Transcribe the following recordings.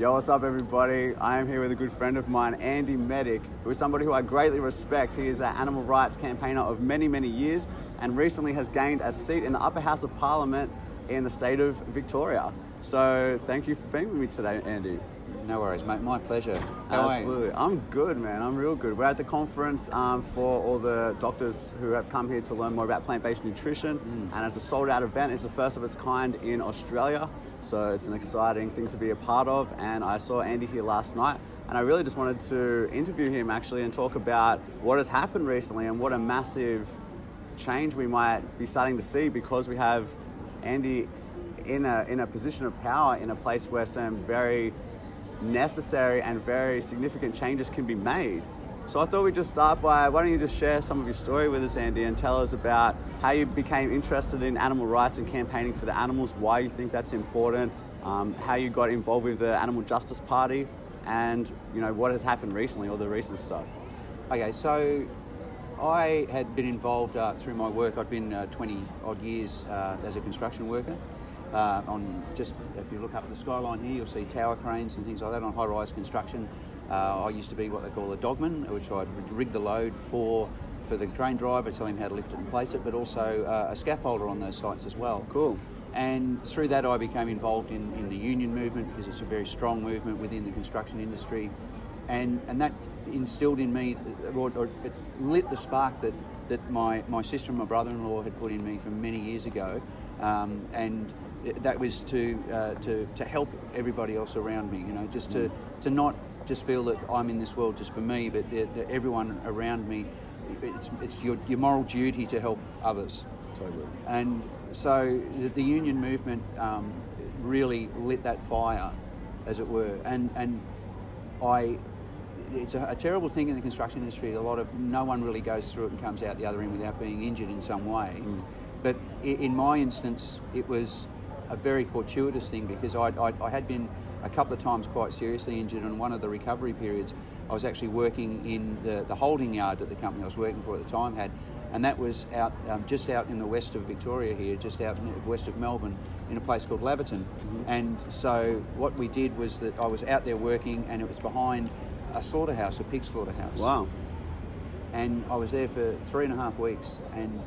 Yo, what's up everybody? I am here with a good friend of mine, Andy Meddick, who is somebody who I greatly respect. He is an animal rights campaigner of many, many years and recently has gained a seat in the upper house of parliament in the state of Victoria. So thank you for being with me today, Andy. No worries, mate. My pleasure. How Absolutely. are you? I'm good, man. I'm real good. We're at the conference for all the doctors who have come here to learn more about plant-based nutrition, and it's a sold-out event. It's the first of its kind in Australia, so it's an exciting thing to be a part of. And I saw Andy here last night, and I really just wanted to interview him actually and talk about what has happened recently and what a massive change we might be starting to see, because we have Andy in a position of power in a place where some very necessary and very significant changes can be made. So I thought we'd just start by, why don't you just share some of your story with us, Andy, and tell us about how you became interested in animal rights and campaigning for the animals, why you think that's important, how you got involved with the Animal Justice Party, and what has happened recently, all the recent stuff. Okay, so I had been involved through my work. I'd been 20 odd years as a construction worker. If you look up at the skyline here, you'll see tower cranes and things like that on high-rise construction. I used to be what they call a dogman, which I'd rig the load for the crane driver, tell him how to lift it and place it, but also a scaffolder on those sites as well. Cool. And through that I became involved in the union movement, because it's a very strong movement within the construction industry, and that instilled in me, or it lit the spark that my sister and my brother-in-law had put in me from many years ago, and that was to help everybody else around me, just to not just feel that I'm in this world just for me, but everyone around me. It's your moral duty to help others. Totally. And so the union movement really lit that fire, as it were. And it's a terrible thing in the construction industry. No one really goes through it and comes out the other end without being injured in some way. But in my instance, it was a very fortuitous thing, because I had been a couple of times quite seriously injured. And one of the recovery periods, I was actually working in the holding yard that the company I was working for at the time had, and that was out just out in the west of Victoria here, just out west of Melbourne, in a place called Laverton. And so what we did was that I was out there working, and it was behind a slaughterhouse, a pig slaughterhouse. Wow. And I was there for 3.5 weeks, and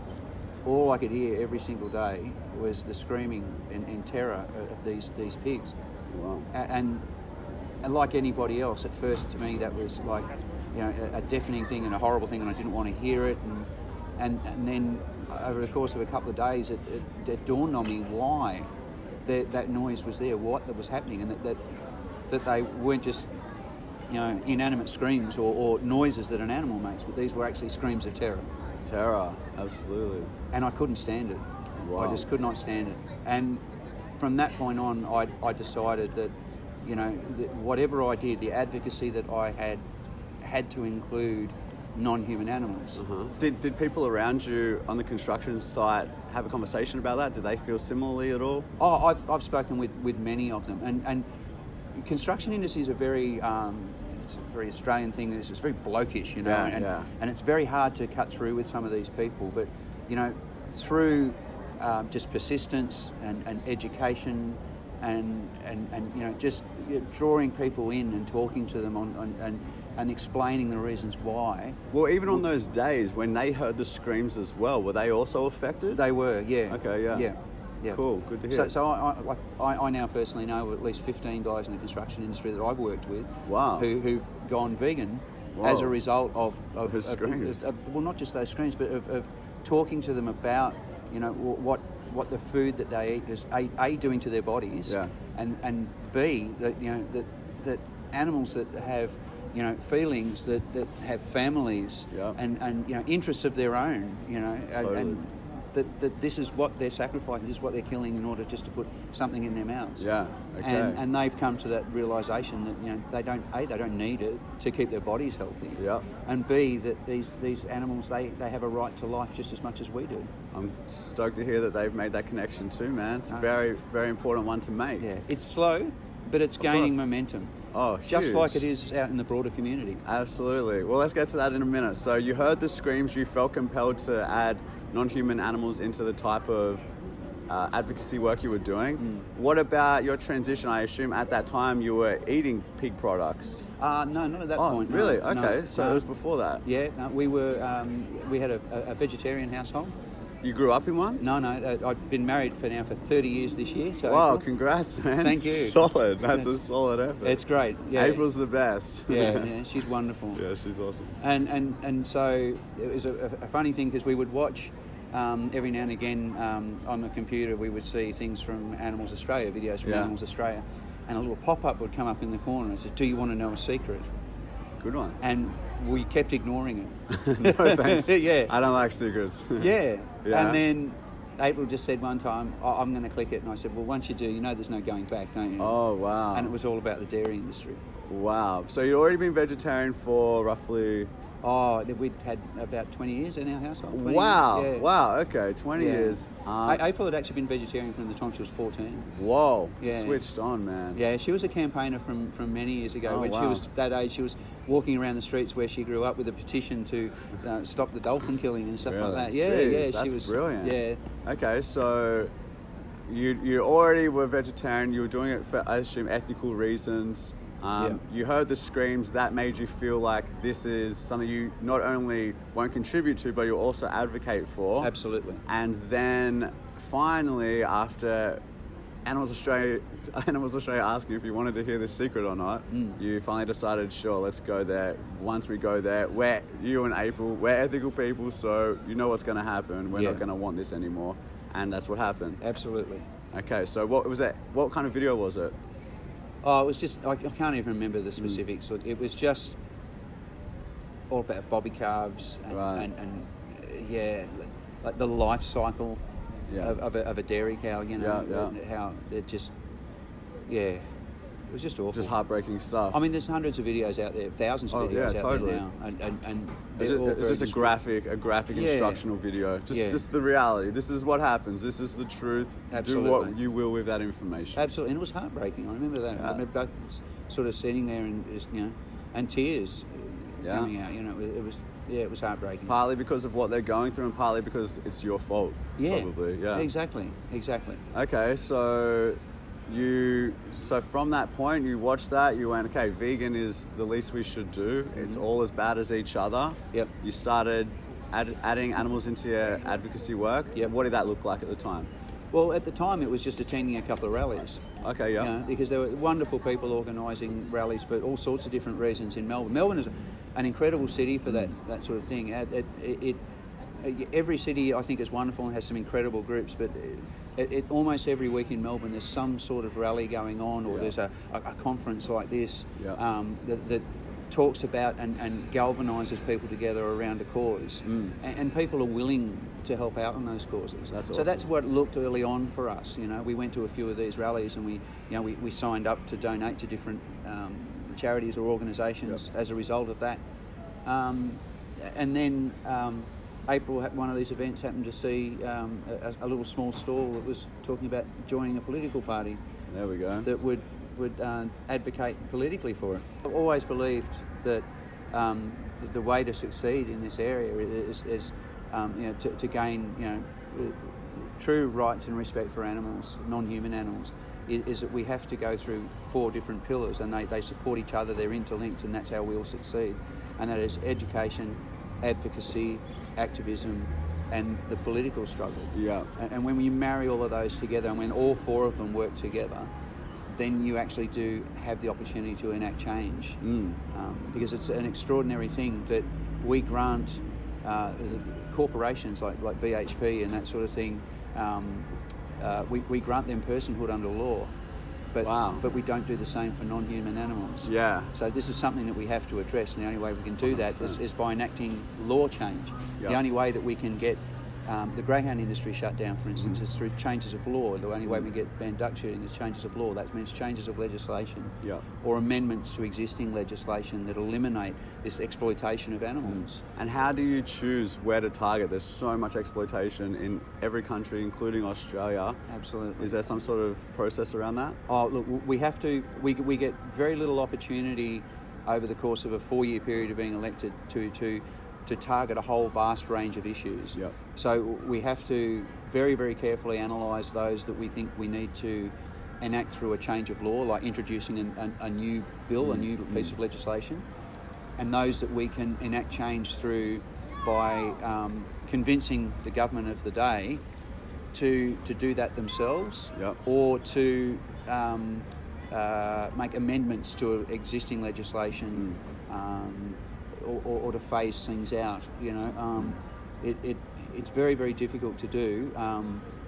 all I could hear every single day was the screaming and terror of these pigs. Wow. And like anybody else, at first to me that was like, a deafening thing and a horrible thing, and I didn't want to hear it. And then over the course of a couple of days, it dawned on me why that noise was there, what was happening, and that they weren't just inanimate screams or noises that an animal makes, but these were actually screams of terror. Terror, absolutely. And I couldn't stand it. Wow. I just could not stand it. And from that point on, I decided that, that whatever I did, the advocacy that I had to include non-human animals. Did people around you on the construction site have a conversation about that? Did they feel similarly at all? Oh, I've spoken with many of them, and construction industry is a very it's a very Australian thing. It's very blokish, and it's very hard to cut through with some of these people. But through just persistence and education and just drawing people in and talking to them and explaining the reasons why. Well, even on those days when they heard the screams as well, were they also affected? They were, yeah. Okay, yeah. Yeah. Cool, good to hear. So I now personally know at least 15 guys in the construction industry that I've worked with. Wow. Who've gone vegan. Whoa. As a result of those screams. Well, not just those screams, but of talking to them about what the food that they eat is A, doing to their bodies, and B, that animals that have feelings, that have families, and interests of their own, Totally. and that this is what they're sacrificing, this is what they're killing in order just to put something in their mouths. Yeah. Okay. And they've come to that realisation that they don't need it to keep their bodies healthy. Yeah. And B, that these animals they have a right to life just as much as we do. I'm stoked to hear that they've made that connection too, man. It's a very, very important one to make. Yeah. It's slow, but it's gaining momentum. Oh, just huge. like it is out in the broader community. Absolutely. Well, let's get to that in a minute. So you heard the screams, you felt compelled to add non-human animals into the type of advocacy work you were doing. What about your transition? I assume at that time you were eating pig products. No, not at that point. No, Really? no, Okay, so it was before that. Yeah, no, we had a vegetarian household. You grew up in one? No, I've been married for 30 years this year. So wow, April. Congrats, man. Thank you. Solid. That's a solid effort. It's great. Yeah. April's the best. Yeah, she's wonderful. Yeah, she's awesome. And so it was a funny thing because we would watch every now and again on the computer we would see things from Animals Australia, videos from Animals Australia, and a little pop-up would come up in the corner and said, "Do you want to know a secret?" Good one. And we kept ignoring it. No thanks. Yeah. I don't like secrets. Yeah. Yeah. And then April just said one time, I'm going to click it. And I said, well, once you do, you know there's no going back, don't you? Oh, wow. And it was all about the dairy industry. Wow. So you'd already been vegetarian for roughly... Oh, we'd had about 20 years in our household. Wow. Years. Yeah. Wow. Okay. 20 years. April had actually been vegetarian from the time she was 14. Whoa. Yeah. Switched on, man. Yeah, she was a campaigner from many years ago. When she was that age, she was walking around the streets where she grew up with a petition to stop the dolphin killing and stuff like that. Yeah, Jeez, yeah. That's brilliant. Yeah. Okay, so you already were vegetarian. You were doing it for, I assume, ethical reasons. You heard the screams that made you feel like this is something you not only won't contribute to, but you'll also advocate for. Absolutely. And then finally, after Animals Australia asked you if you wanted to hear this secret or not, you finally decided, sure, let's go there. Once we go there, you and April, we're ethical people, so you know what's going to happen. We're not going to want this anymore. And that's what happened. Absolutely. Okay, so what was that? What kind of video was it? Oh, it was just, I can't even remember the specifics. It was just all about bobby calves and like the life cycle of a dairy cow, you know, how it just, it was just awful. Just heartbreaking stuff. I mean, there's hundreds of videos out there, thousands of videos out there now. And is this a graphic instructional video? Just the reality. This is what happens. This is the truth. Absolutely. Do what you will with that information. Absolutely. And it was heartbreaking. I remember that. I remember both sort of sitting there and just, and tears coming out. It was heartbreaking. Partly because of what they're going through and partly because it's your fault. Yeah. Probably. Yeah. Exactly. Okay, so from that point, you watched that, you went, okay, vegan is the least we should do. It's all as bad as each other. Yep. You started adding animals into your advocacy work. Yep. What did that look like at the time? Well, at the time, it was just attending a couple of rallies. Okay, yeah. Because there were wonderful people organising rallies for all sorts of different reasons in Melbourne. Melbourne is an incredible city for that sort of thing. Every city, I think, is wonderful and has some incredible groups, but almost every week in Melbourne there's some sort of rally going on, or there's a conference like this that talks about and galvanises people together around a cause. And people are willing to help out on those causes. That's so that's what it looked early on for us. We went to a few of these rallies and we signed up to donate to different charities or organisations as a result of that. And then April, at one of these events, happened to see a little small stall that was talking about joining a political party. There we go. That would advocate politically for it. I've always believed that the way to succeed in this area is to gain true rights and respect for animals, non-human animals, is that we have to go through 4 different pillars, and they support each other, they're interlinked, and that's how we all succeed. And that is education, advocacy, activism, and the political struggle. Yeah. And when you marry all of those together, and when all 4 of them work together, then you actually do have the opportunity to enact change. Because it's an extraordinary thing that we grant corporations like BHP and that sort of thing, we grant them personhood under law, but we don't do the same for non-human animals. Yeah. So this is something that we have to address, and the only way we can do 100%. That is by enacting law change. Yep. The only way that we can get the greyhound industry shut down, for instance, is through changes of law. The only way we get banned duck shooting is changes of law. That means changes of legislation or amendments to existing legislation that eliminate this exploitation of animals. And how do you choose where to target? There's so much exploitation in every country, including Australia. Absolutely. Is there some sort of process around that? Oh, look, we have to. We get very little opportunity over the course of a 4-year period of being elected to to target a whole vast range of issues. Yep. So we have to very, very carefully analyse those that we think we need to enact through a change of law, like introducing a new bill, a new piece of legislation, and those that we can enact change through by convincing the government of the day to do that themselves, Yep. or to make amendments to existing legislation, or to phase things out. You know, it's very, very difficult to do,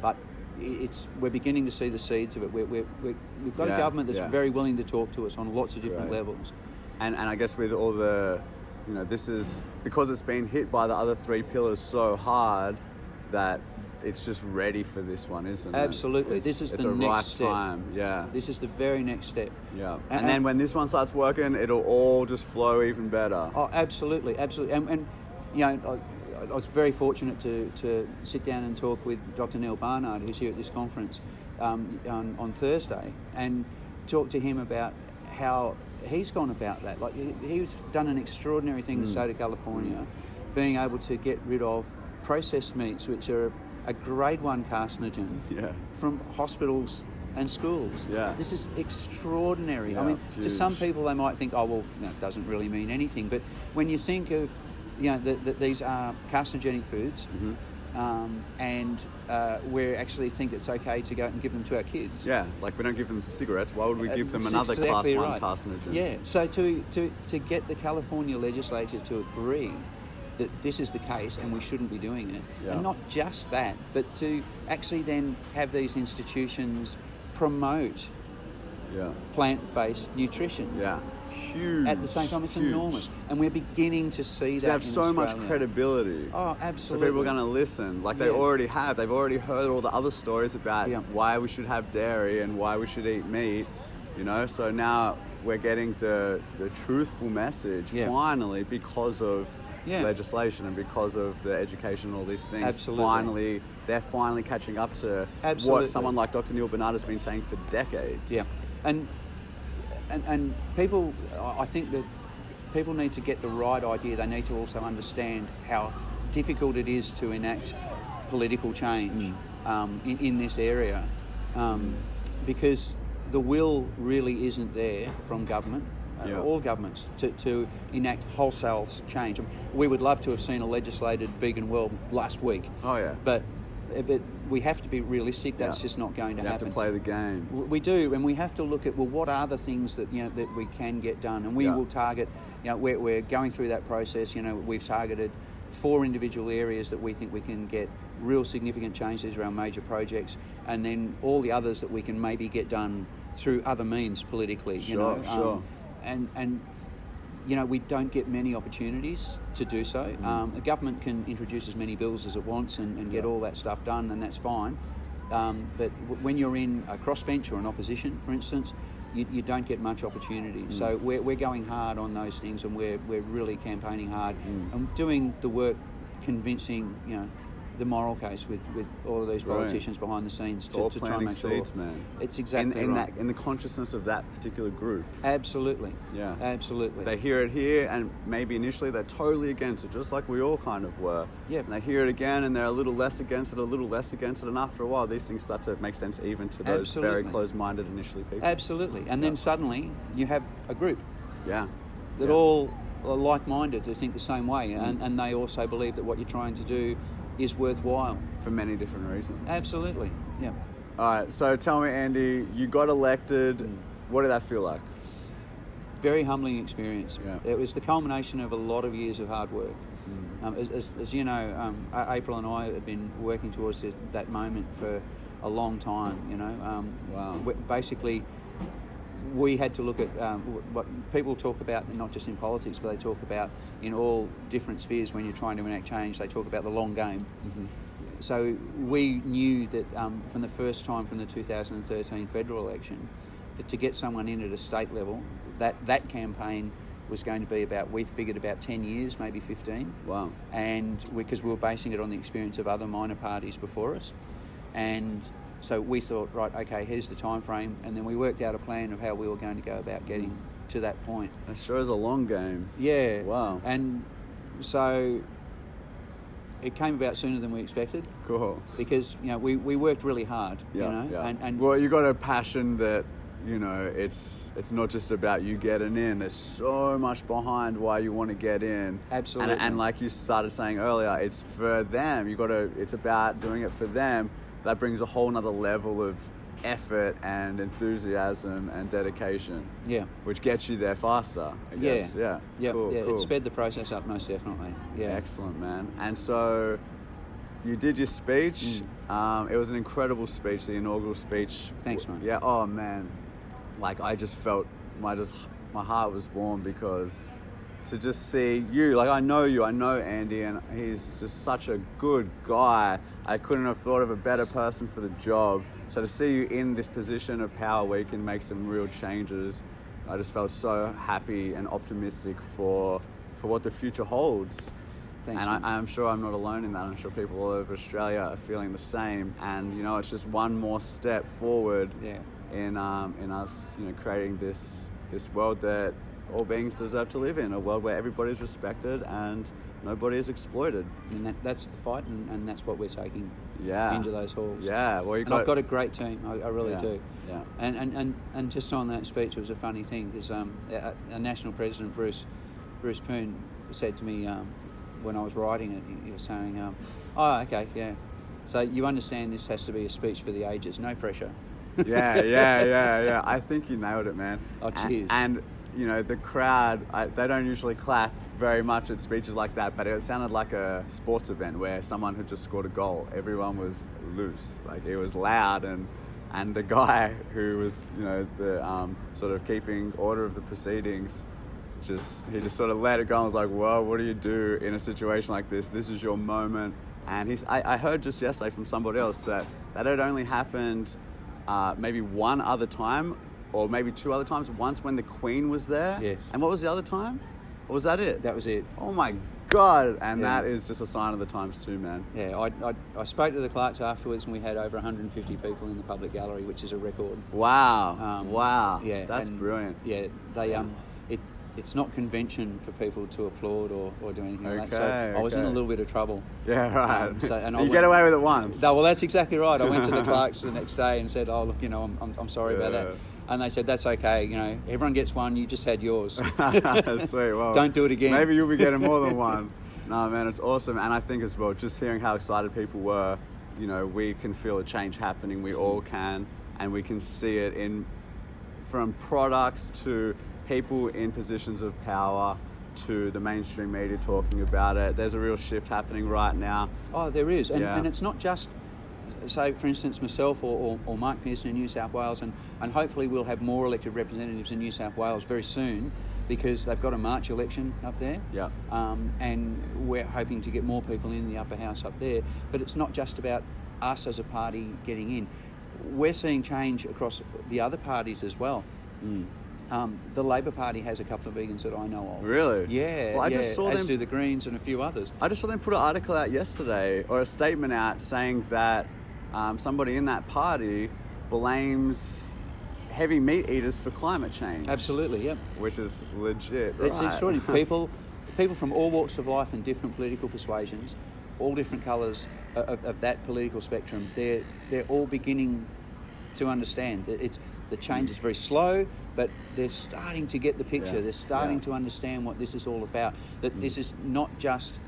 but we're beginning to see the seeds of it. We've got a government that's very willing to talk to us on lots of different levels. And I guess with all the, you know, this is because it's been hit by the other three pillars so hard that it's just ready for this one, isn't it? Absolutely. This is the next step. Time. Yeah. This is the very next step. Yeah. And then when this one starts working, it'll all just flow even better. Oh, absolutely, absolutely. And you know, I was very fortunate to sit down and talk with Dr. Neal Barnard, who's here at this conference on Thursday, and talk to him about how he's gone about that. Like he's done an extraordinary thing in the state of California, being able to get rid of processed meats, which are a grade 1 carcinogen, from hospitals and schools. Yeah. This is extraordinary. Yeah, I mean, huge. to some people they might think, oh, well, it doesn't really mean anything. But when you think of, you know, that these are carcinogenic foods, and we actually think it's okay to go out and give them to our kids. Yeah, like we don't give them cigarettes. Why would we give them another exactly class 1 right. carcinogen? Yeah, so to get the California legislature to agree that this is the case and we shouldn't be doing it, and not just that, but to actually then have these institutions promote plant-based nutrition. Yeah, huge. At the same time, it's enormous, and we're beginning to see that. They have in so Australia. much credibility. Oh, absolutely. So people are going to listen. Like they already have. They've already heard all the other stories about why we should have dairy and why we should eat meat. You know, so now we're getting the truthful message finally because of legislation and because of the education and all these things. Absolutely. They're finally catching up to what someone like Dr. Neal Barnard has been saying for decades. Yeah, and people, I think that people need to get the right idea. They need to also understand how difficult it is to enact political change in this area, because the will really isn't there from government. All governments to enact wholesale change. We would love to have seen a legislated vegan world last week. Oh yeah. But we have to be realistic. That's just not going to happen. You have to play the game. We do, and we have to look at, well, what are the things that that we can get done, and we will target. We're going through that process. We've targeted 4 individual areas that we think we can get real significant changes around major projects, and then all the others that we can maybe get done through other means politically. Sure. And we don't get many opportunities to do so. The government can introduce as many bills as it wants and get all that stuff done, and that's fine. But when you're in a crossbench or an opposition, for instance, you don't get much opportunity. So we're going hard on those things, and we're really campaigning hard and doing the work, convincing the moral case with all of these politicians behind the scenes to try and make sure. Seeds, man. It's exactly right. In the consciousness of that particular group. Absolutely. Yeah. Absolutely. They hear it here, and maybe initially they're totally against it, just like we all kind of were. Yeah. And they hear it again, and they're a little less against it, and after a while, these things start to make sense even to those very closed-minded initially people. Absolutely. And then suddenly you have a group. Yeah. That all are like-minded, to think the same way, and they also believe that what you're trying to do is worthwhile. For many different reasons. Absolutely, yeah. All right, so tell me, Andy, you got elected. What did that feel like? Very humbling experience. Yeah. It was the culmination of a lot of years of hard work. As you know, April and I have been working towards that moment for a long time, Wow. Basically, we had to look at what people talk about, not just in politics, but they talk about in all different spheres when you're trying to enact change. They talk about the long game. So we knew that from the first time from the 2013 federal election, that to get someone in at a state level, that campaign was going to be we figured about 10 years, maybe 15. Wow. And because we were basing it on the experience of other minor parties before us. And so we thought, right, okay, here's the time frame, and then we worked out a plan of how we were going to go about getting to that point. That sure is a long game. Yeah. Wow. And So it came about sooner than we expected. Cool. Because, you know, we worked really hard, you know. Yeah. And well, you got a passion that, you know, it's not just about you getting in. There's so much behind why you want to get in. Absolutely. And like you started saying earlier, it's for them. It's about doing it for them. That brings a whole nother level of effort and enthusiasm and dedication. Yeah. Which gets you there faster, I guess. Yeah. Cool. It sped the process up most definitely. Yeah. Excellent, man. And so you did your speech. It was an incredible speech, the inaugural speech. Thanks, mate. Yeah. Oh man. Like I just felt my heart was warm because to just see you, like I know Andy, and he's just such a good guy. I couldn't have thought of a better person for the job. So to see you in this position of power where you can make some real changes, I just felt so happy and optimistic for what the future holds. Thanks, and I'm sure I'm not alone in that. I'm sure people all over Australia are feeling the same. And you know, it's just one more step forward in us, you know, creating this world that all beings deserve to live in, a world where everybody's respected and nobody is exploited. And that's the fight, and that's what we're taking into those halls. Yeah, well, I've got a great team. I really do. Yeah. And just on that speech, it was a funny thing because our national president Bruce Poon said to me when I was writing it, he was saying, "Oh, okay, yeah. So you understand this has to be a speech for the ages, no pressure." Yeah. I think you nailed it, man. Oh, cheers. And you know, the crowd, they don't usually clap very much at speeches like that, but it sounded like a sports event where someone had just scored a goal. Everyone was loose. Like, it was loud, and the guy who was, you know, the sort of keeping order of the proceedings, he just sort of let it go and was like, well, what do you do in a situation like this? This is your moment. And I heard just yesterday from somebody else that had only happened maybe one other time, or maybe two other times. Once when the Queen was there. Yes. And what was the other time? Or was that it? That was it. Oh my God. And that is just a sign of the times too, man. Yeah, I spoke to the clerks afterwards, and we had over 150 people in the public gallery, which is a record. Wow. Wow. Yeah. That's brilliant. Yeah, it's not convention for people to applaud or do anything like that. So I was in a little bit of trouble. Yeah, right. You get away with it once. No, well, that's exactly right. I went to the clerks the next day and said, "Oh, look, you know, I'm sorry about that." And they said, "That's okay. You know, everyone gets one. You just had yours. Sweet. Well, don't do it again. Maybe you'll be getting more than one." No, man, it's awesome. And I think as well, just hearing how excited people were, you know, we can feel a change happening. We all can, and we can see it from products to people in positions of power to the mainstream media talking about it. There's a real shift happening right now. Oh, there is. And it's not just, say, for instance, myself or Mark Pearson in New South Wales, and hopefully we'll have more elected representatives in New South Wales very soon, because they've got a March election up there. Yeah. And we're hoping to get more people in the upper house up there. But it's not just about us as a party getting in. We're seeing change across the other parties as well. The Labor Party has a couple of vegans that I know of. Really? Yeah. Well, I just saw as them do the Greens and a few others. I just saw them put an article out yesterday, or a statement out, saying that somebody in that party blames heavy meat eaters for climate change. Absolutely, yep. Which is legit. It's right? extraordinary. People from all walks of life and different political persuasions, all different colours of that political spectrum, they're all beginning to understand. The change is very slow, but they're starting to get the picture. Yeah. They're starting to understand what this is all about. That this is not just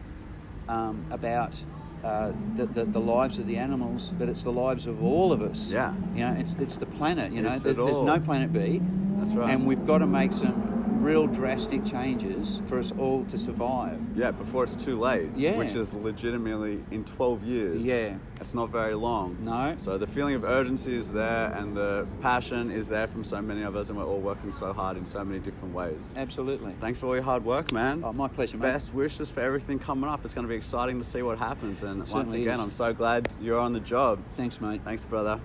about the lives of the animals, but it's the lives of all of us. Yeah. You know, it's the planet. You know, there's all. no planet B. That's right. And we've got to make some real drastic changes for us all to survive. Yeah, before it's too late. Yeah. Which is legitimately in 12 years. Yeah. It's not very long. No. So the feeling of urgency is there, and the passion is there from so many of us, and we're all working so hard in so many different ways. Absolutely. Thanks for all your hard work, man. Oh, my pleasure, mate. Best wishes for everything coming up. It's going to be exciting to see what happens. And once again, is. I'm so glad you're on the job. Thanks, mate. Thanks, brother.